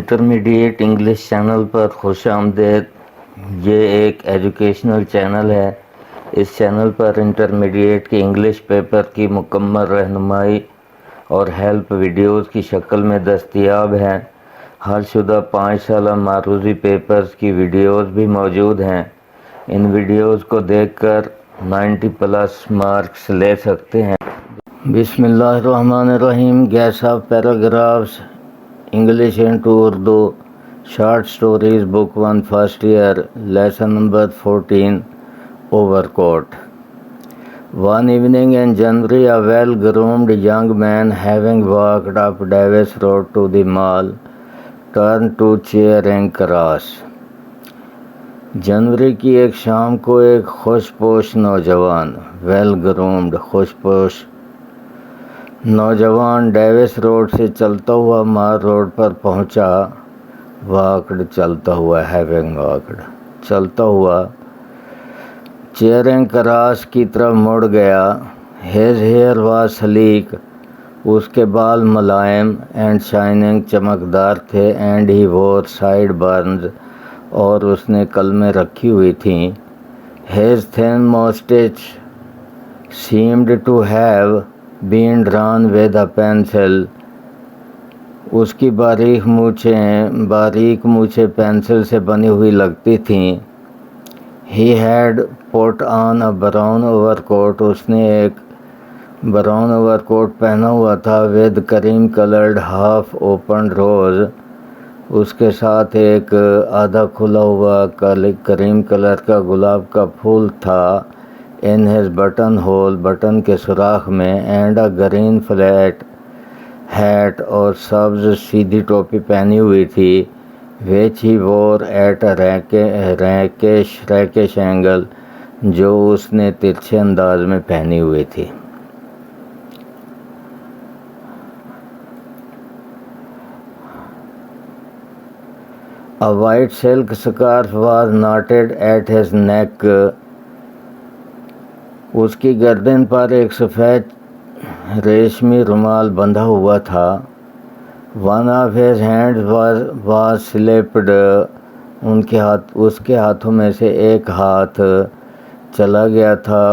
Intermediate English channel پر خوش آمدید۔ یہ ایک ایجوکیشنل چینل ہے۔ اس چینل پر انٹرمیڈیٹ کے انگلش پیپر کی مکمل رہنمائی اور ہیلپ ویڈیوز کی شکل میں دستیاب ہیں۔ حل شدہ 5 سالہ معروضی پیپرز کی ویڈیوز بھی موجود ہیں۔ ان ویڈیوز کو دیکھ کر 90+ مارکس لے سکتے ہیں۔ بسم اللہ الرحمن الرحیم۔ Guess of paragraphs English into Urdu short stories book 1 first year lesson number 14 overcoat. One evening in January, a well-groomed young man, having walked up Davis Road to the mall, turned to Charing Cross. جنوری کی ایک شام کو ایک خوش پوش نوجوان خوش پوش نوجوان ڈیوس روڈ سے چلتا ہوا مال روڈ پر پہنچا۔ چلتا ہوا چیئرنگ کراس کی طرف مڑ گیا۔ His hair was sleek، اس کے بال ملائم and shining چمکدار تھے and he wore sideburns، اور اس نے قلمیں رکھی ہوئی تھیں۔ His thin mustache seemed to have been drawn with a pencil، اس کی باریک مونچھیں پینسل سے بنی ہوئی لگتی تھیں۔ He had put on a brown overcoat، اس نے ایک براؤن اوور کوٹ پہنا ہوا تھا with cream colored half opened rose، اس کے ساتھ ایک آدھا کھلا ہوا کریم کلر کا گلاب کا پھول تھا in his button hole، button کے سوراخ میں and a green flat hat، اور سبز سیدھی ٹوپی پہنی ہوئی تھی which he wore at a rakish angle، جو اس نے ترچھے انداز میں پہنی ہوئی تھی۔ A white silk scarf was knotted at his neck، اس کی گردن پر ایک سفید ریشمی رومال بندھا ہوا تھا۔ One of his hands was slipped، اس کے ہاتھوں میں سے ایک ہاتھ چلا گیا تھا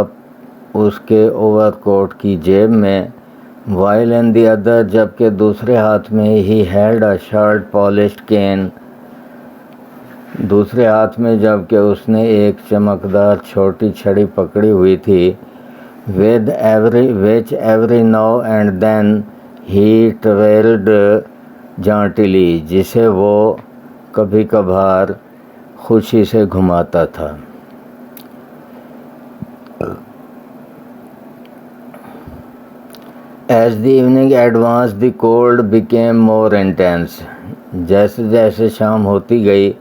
اس کے اوور کوٹ کی جیب میں۔ While in the other، جبکہ دوسرے ہاتھ میں he held a short polished cane، دوسرے ہاتھ میں جبکہ اس نے ایک چمکدار چھوٹی چھڑی پکڑی ہوئی تھی which every now and then he twirled jauntily، جسے وہ کبھی کبھار خوشی سے گھماتا تھا۔ As the evening advanced the cold became more intense، جیسے جیسے شام ہوتی گئی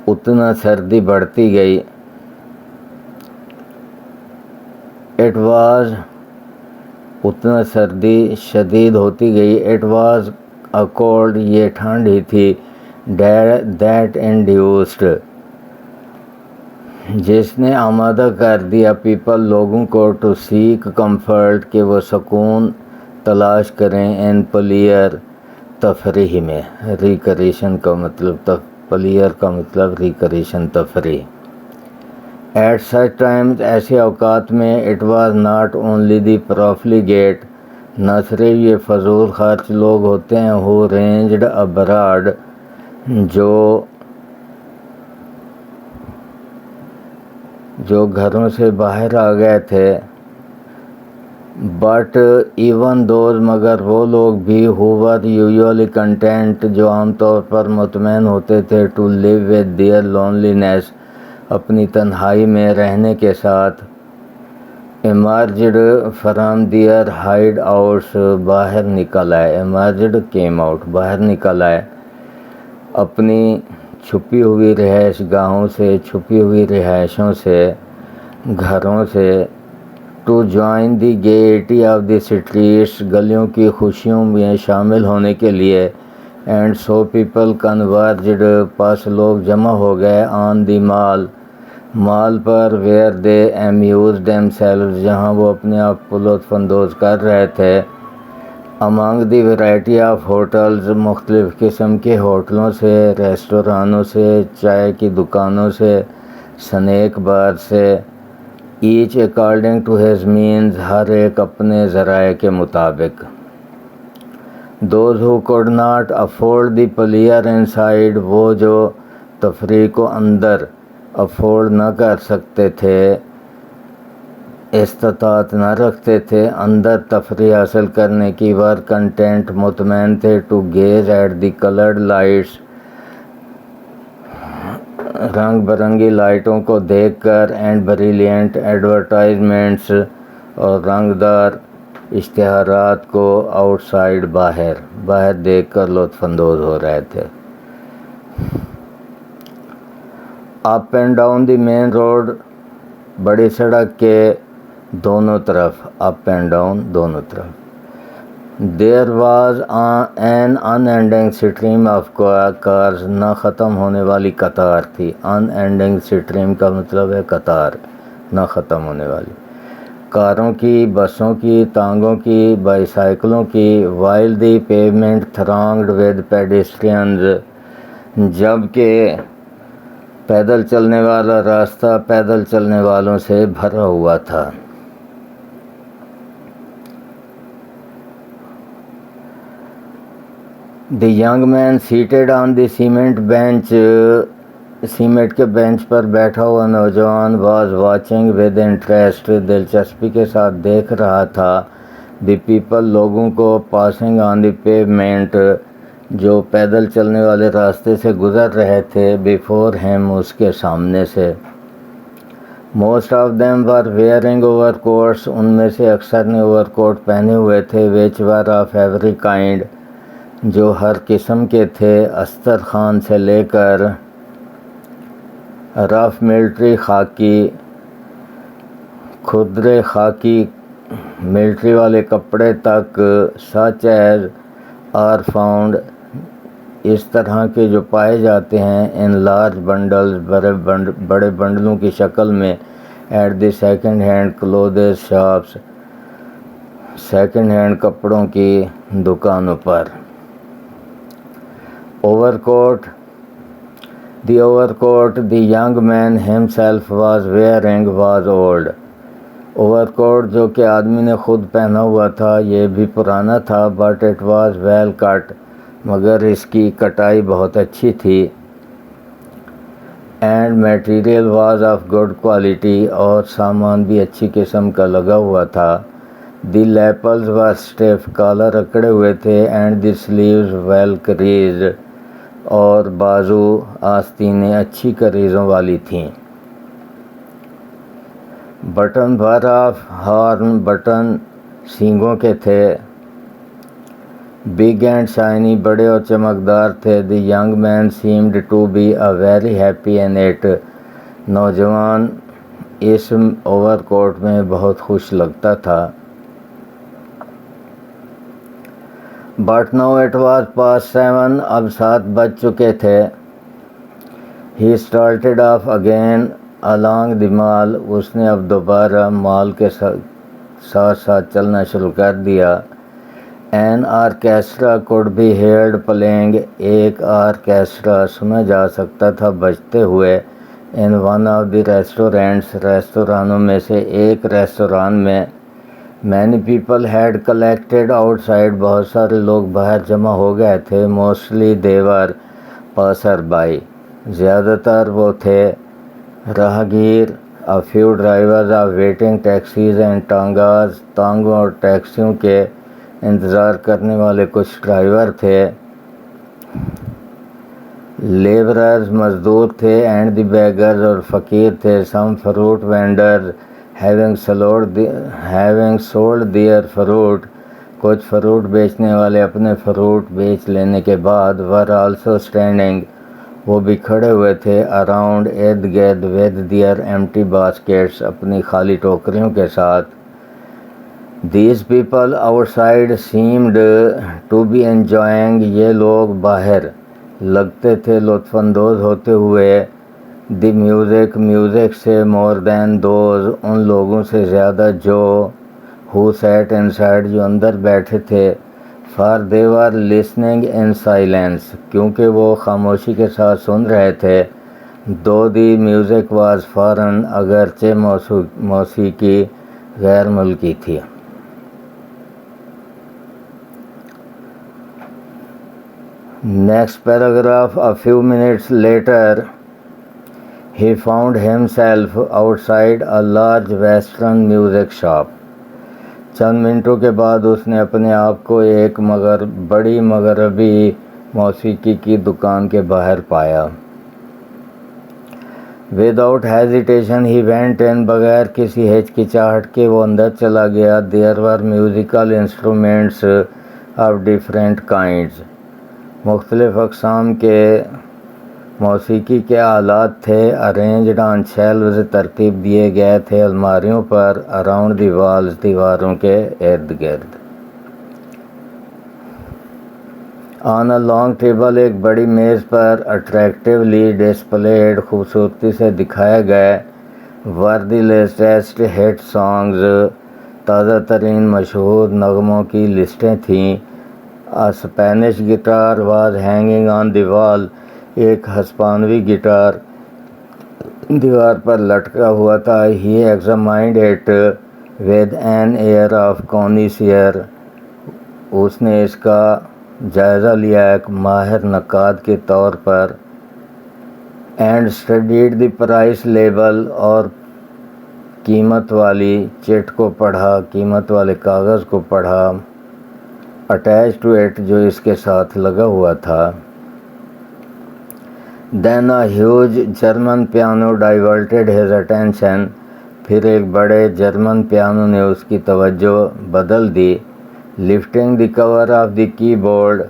اتنا سردی بڑھتی گئی۔ اتنا سردی شدید ہوتی گئی۔ It was a cold، یہ ٹھنڈ ہی تھی that induced، جس نے آمادہ کر دیا people، لوگوں کو to seek comfort، کہ وہ سکون تلاش کریں in pleasure، تفریح میں۔ ریکریشن کا مطلب پلیئر کا مطلب ریکریشن، تفریح۔ At such times، ایسے اوقات میں it was not only the profligate، نہ صرف یہ فضول خرچ لوگ ہوتے ہیں who ranged abroad، جو گھروں سے باہر آ گئے تھے but even those، مگر وہ لوگ بھی who were usually content، جو عام طور پر مطمئن ہوتے تھے to live with their loneliness، اپنی تنہائی میں رہنے کے ساتھ emerged from their hideouts، باہر نکل آئے emerged came out، باہر نکل آئے اپنی چھپی ہوئی رہائش گاہوں سے، چھپی ہوئی رہائشوں سے، گھروں سے to join the gaiety of the streets، گلیوں کی خوشیوں میں شامل ہونے کے لیے and so people converged، پس لوگ جمع ہو گئے on the mall per where they amused themselves، جہاں وہ اپنے آپ کو لطف اندوز کر رہے تھے among the variety of hotels, مختلف قسم کے ہوٹلوں سے، ریستورانوں سے، چائے کی دکانوں سے، سنیک بار سے، each according to his means, ہر ایک اپنے ذرائع کے مطابق۔ Those who could not afford the player inside, وہ جو تفریح کو اندر افورڈ نہ کر سکتے تھے، استطاعت نہ رکھتے تھے اندر تفریح حاصل کرنے کی، ور کنٹینٹ، مطمئن تھے، to gaze at the coloured lights, رنگ برنگی لائٹوں کو دیکھ کر، اینڈ بریلینٹ ایڈورٹائزمنٹس، اور رنگدار اشتہارات کو، آؤٹ سائڈ، باہر دیکھ کر لطف اندوز ہو رہے تھے۔ Up and down the main road, بڑی سڑک کے دونوں طرف، اپ اینڈ ڈاؤن دونوں طرف۔ There was an in ending stream of cars, نہ ختم ہونے والی قطار تھی۔ ان اینڈنگ اسٹریم کا مطلب ہے قطار، نہ ختم ہونے والی، کاروں کی، بسوں کی، ٹانگوں کی، بائی سائیکلوں کی۔ وائل دی پیومنٹ تھرانگڈ ود پیڈیسٹرینز، جبکہ پیدل چلنے والا راستہ پیدل چلنے والوں سے بھرا ہوا تھا۔ دی ینگ مین سیٹڈ آن دی سیمنٹ بینچ، سیمنٹ کے بینچ پر بیٹھا ہوا نوجوان، واز واچنگ ود انٹرسٹ، دلچسپی کے ساتھ دیکھ رہا تھا، دی پیپل، لوگوں کو، پاسنگ آن دی پیومنٹ، جو پیدل چلنے والے راستے سے گزر رہے تھے، بیفور ہیم، اس کے سامنے سے۔ Most of them were wearing overcoats, ان میں سے اکثر نے اوور کوٹ پہنے ہوئے تھے، which were of every kind, جو ہر قسم کے تھے، استرخوان سے لے کر رف ملٹری خاکی، کھدرے خاکی ملٹری والے کپڑے تک، سچ ایز آر فاؤنڈ، اس طرح کے جو پائے جاتے ہیں، ان لارج بنڈلز، بڑے بنڈلوں کی شکل میں، at the second hand clothes shops, second hand کپڑوں کی دکانوں پر۔ Overcoat, the overcoat the young man himself was wearing was old, overcoat جو کہ آدمی نے خود پہنا ہوا تھا یہ بھی پرانا تھا، بٹ اٹ واز ویل کٹ، مگر اس کی کٹائی بہت اچھی تھی، and material was of good quality, اور سامان بھی اچھی قسم کا لگا ہوا تھا۔ دی لیپلز ور اسٹیف، کالر اکڑے ہوئے تھے، and the sleeves well creased, اور بازو آستینیں اچھی کریزوں والی تھیں۔ Button were of horn, button سینگوں کے تھے، بگ اینڈ شائنی، بڑے اور چمکدار تھے۔ The young man seemed to be a very happy in it, نوجوان اس اوور کوٹ میں بہت خوش لگتا تھا۔ But now it was past 7، اب 7 بج چکے تھے۔ He started off again along the mall, اس نے اب دوبارہ مال کے ساتھ ساتھ چلنا شروع کر دیا۔ An orchestra could be heard playing، ایک آرکیسٹرا سنا جا سکتا تھا بجتے ہوئے، in one of the restaurants، ریستورانوں میں سے ایک ریستوران میں۔ many people had collected outside، بہت سارے لوگ باہر جمع ہو گئے تھے، mostly they were passer by، زیادہ تر وہ تھے راہگیر، a few drivers are waiting taxis and tangas، تانگوں اور ٹیکسیوں کے انتظار کرنے والے کچھ ڈرائیور تھے۔ لیبررز، مزدور تھے، اینڈ دی بیگرز، اور فقیر تھے۔ some fruit vendors having sold their fruit، کچھ فروٹ بیچنے والے اپنے فروٹ بیچ لینے کے بعد، were also standing، وہ بھی کھڑے ہوئے تھے، around ارد گرد، with their empty baskets، اپنی خالی ٹوکریوں کے ساتھ۔ These people outside seemed to be enjoying، یہ لوگ باہر لگتے تھے لطف اندوز ہوتے ہوئے، the music، میوزک سے، more than those، ان لوگوں سے زیادہ جو who sat inside، جو اندر بیٹھے تھے، for they were listening in silence, کیونکہ وہ خاموشی کے ساتھ سن رہے تھے. though the music was foreign, اگرچہ موسیقی غیر ملکی تھی. Next paragraph. A few minutes later, he found himself outside a large western music shop. چند منٹوں کے بعد اس نے اپنے آپ کو ایک بڑی مغربی موسیقی کی دکان کے باہر پایا. Without hesitation he went in. بغیر کسی ہچکچاہٹ کے وہ اندر چلا گیا. There were musical instruments of different kinds. مختلف اقسام کے موسیقی کے آلات تھے. arranged on shelves, ترتیب دیے گئے تھے الماریوں پر. around the walls, دیواروں کے ارد گرد. on a long table, ایک بڑی میز پر. attractively displayed, خوبصورتی سے دکھائے گئے. were the latest hit songs, تازہ ترین مشہور نغموں کی لسٹیں تھیں. a Spanish guitar was hanging on the wall, ایک ہسپانوی گٹار دیوار پر لٹکا ہوا تھا. he examined it with an air of connoisseur, اس نے اس کا جائزہ لیا ایک ماہر نقاد کے طور پر. and studied the price label, اور قیمت والی چٹ کو پڑھا, قیمت والے کاغذ کو پڑھا. attached to it, جو اس کے ساتھ لگا ہوا تھا. then a huge German piano diverted his attention, پھر ایک بڑے جرمن پیانو نے اس کی توجہ بدل دی. lifting the cover of the keyboard,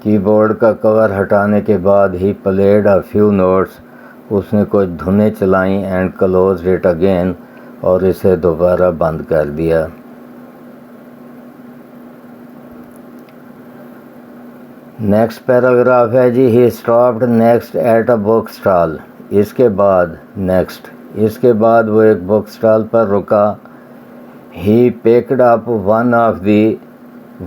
کی بورڈ کا کور ہٹانے کے بعد. he played a few notes, اس نے کچھ دھنیں چلائیں. and closed it again, اور اسے دوبارہ بند کر دیا. نیکسٹ پیراگراف ہے جی. he stopped next at a book stall, اس کے بعد وہ ایک بک اسٹال پر رکا. he picked up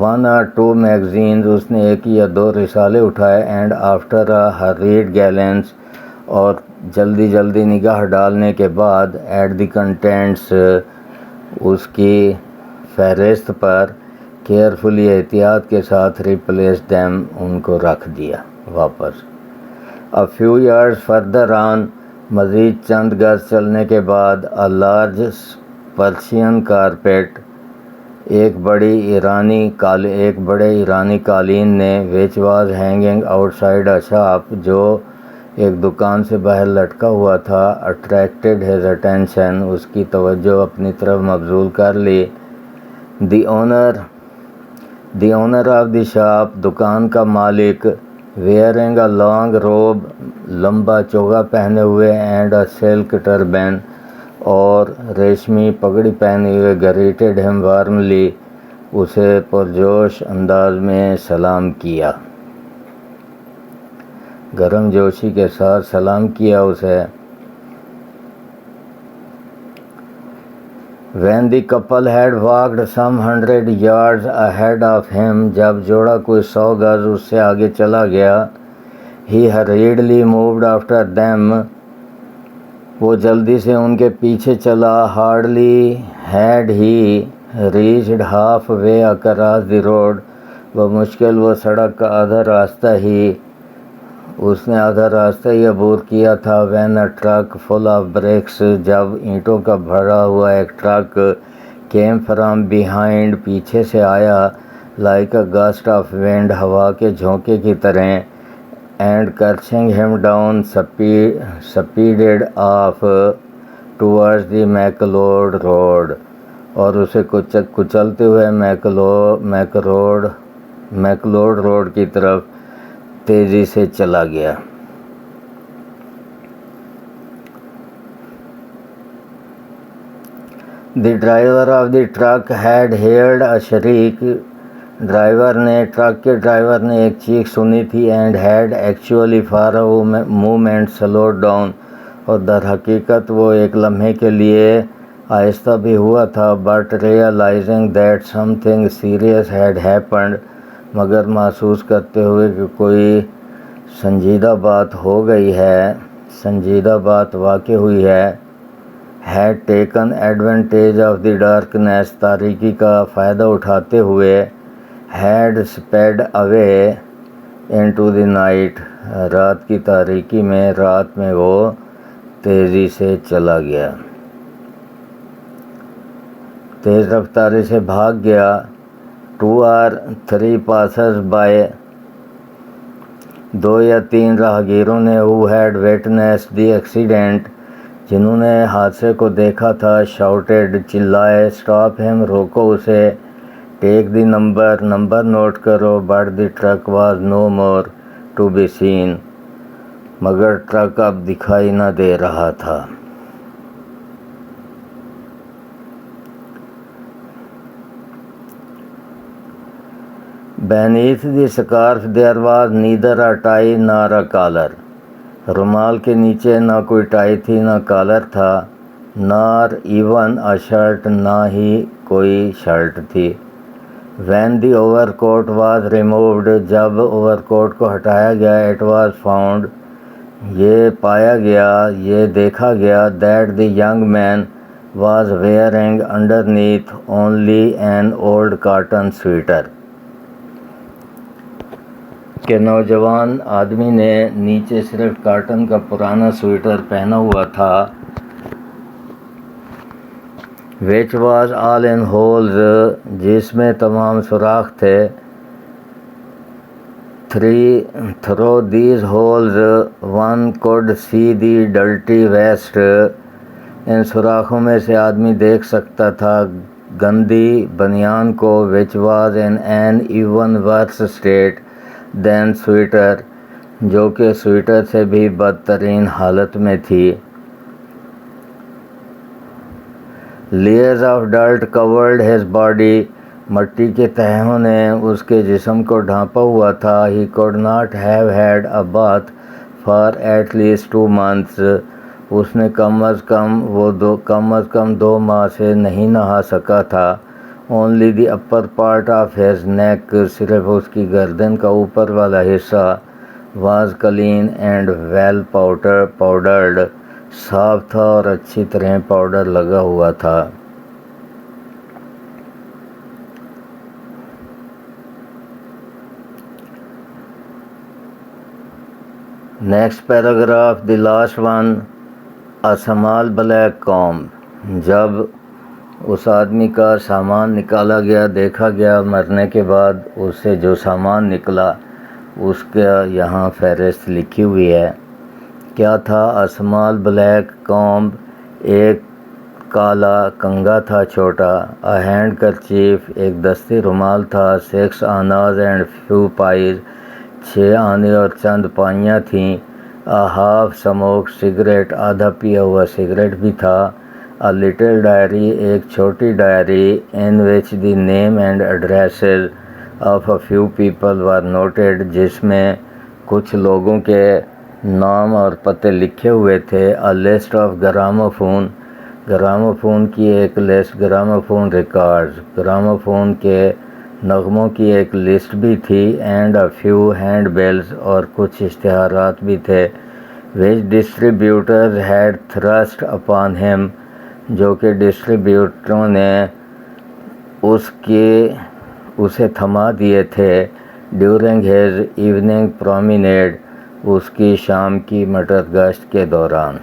one or two magazines, اس نے ایک یا دو رسالے اٹھائے. and after a hurried glance, اور جلدی نگاہ ڈالنے کے بعد. at the contents, اس کی فہرست پر. carefully, احتیاط کے ساتھ. replace them, ان کو رکھ دیا واپس. a few yards further on, مزید چند گز چلنے کے بعد. a large Persian carpet, ایک بڑے ایرانی قالین نے. which was hanging outside a shop, جو ایک دکان سے باہر لٹکا ہوا تھا. attracted his attention, اس کی توجہ اپنی طرف مبذول کر لی. the owner of the shop, دکان کا مالک. wearing a long robe, لمبا چوگا پہنے ہوئے. and a silk turban, اور ریشمی پگڑی پہنے ہوئے. greeted him warmly, اسے پرجوش انداز میں سلام کیا. گرم جوشی کے ساتھ سلام کیا اسے. when the couple had walked some 100 yards ahead of him, جب جوڑا کوئی 100 گز اس سے آگے چلا گیا. he hurriedly moved after them, وہ جلدی سے ان کے پیچھے چلا. hardly had he reached half way across the road, بمشکل وہ سڑک کا آدھا راستہ ہی عبور کیا تھا. when a truck full of bricks, جب اینٹوں کا بھرا ہوا ایک ٹرک. came from behind, پیچھے سے آیا. like a gust of wind, ہوا کے جھونکے کی طرح. and catching him down, speeded off towards the McLeod road, اور اسے کچلتے ہوئے میکلوڈ روڈ کی طرف تیزی سے چلا گیا. The driver of the truck had heard a shriek, truck کے ڈرائیور نے ایک چیخ سنی تھی. and had actually for a moment slowed down, اور در حقیقت وہ ایک لمحے کے لیے آہستہ بھی ہوا تھا. but realizing that something serious had happened, مگر محسوس کرتے ہوئے کہ کوئی سنجیدہ بات ہو گئی ہے، سنجیدہ بات واقع ہوئی ہے، had taken advantage of the darkness، تاریکی کا فائدہ اٹھاتے ہوئے، had sped away into the night، رات کی تاریکی میں، رات میں وہ تیزی سے چلا گیا، تیز رفتاری سے بھاگ گیا۔ 2 or 3 passers by، 2 یا 3 راہگیروں نے who had witnessed the accident، جنہوں نے حادثے کو دیکھا تھا، shouted، چلائے، stop him، روکو اسے، take the number، number note کرو، but the truck was no more to be seen، مگر ٹرک اب دکھائی نہ دے رہا تھا۔ Beneath the scarf there was neither a tie nor a collar، رومال کے نیچے نہ کوئی ٹائی تھی نہ کالر تھا، nor even a shirt، نہ ہی کوئی شرٹ تھی۔ When the overcoat was removed، جب اوور کوٹ کو ہٹایا گیا، it was found، یہ پایا گیا، یہ دیکھا گیا، that the young man was wearing underneath only an old cotton sweater، کہ نوجوان آدمی نے نیچے صرف کاٹن کا پرانا سویٹر پہنا ہوا تھا، which was all in holes، جس میں تمام سوراخ تھے، through these holes one could see the dirty waist، ان سوراخوں میں سے آدمی دیکھ سکتا تھا گندی بنیان کو، which was in an even worse state than sweater، جو کہ سویٹر سے بھی بدترین حالت میں تھی۔ Layers of dirt covered his body، مٹی کے تہوں نے اس کے جسم کو ڈھانپا ہوا تھا۔ He could not have had a bath for at least 2 months، اس نے کم از کم 2 ماہ سے نہیں نہا سکا تھا۔ Only the upper part of his neck، صرف اس کی گردن کا اوپر والا حصہ، was clean and well powdered، صاف تھا اور اچھی طرح پاؤڈر لگا ہوا تھا۔ Next paragraph, the last one, a small black comb، جب اس آدمی کا سامان نکالا گیا، دیکھا گیا، مرنے کے بعد اس سے جو سامان نکلا اس کا یہاں فہرست لکھی ہوئی ہے۔ کیا تھا؟ a small black comb، ایک کالا کنگھا تھا چھوٹا، a handkerchief، ایک دستی رومال تھا، 6 annas and few pies، 6 آنے اور چند پائیاں تھیں، a half smoked cigarette، آدھا پیا ہوا سگریٹ بھی تھا، a little diary، ایک چھوٹی diary, in which the name and addresses of a few people were noted، جس میں کچھ لوگوں کے نام اور پتے لکھے ہوئے تھے، a list of گراموفون کی ایک لسٹ، گراموفون ریکارڈز، گراموفون کے نغموں کی ایک لسٹ بھی تھی، and a few handbills، اور کچھ اشتہارات بھی تھے، which distributors had thrust upon him، جو کہ ڈسٹریبیوٹروں نے اسے تھما دیے تھے، during his evening promenade، اس کی شام کی مٹر گشت کے دوران۔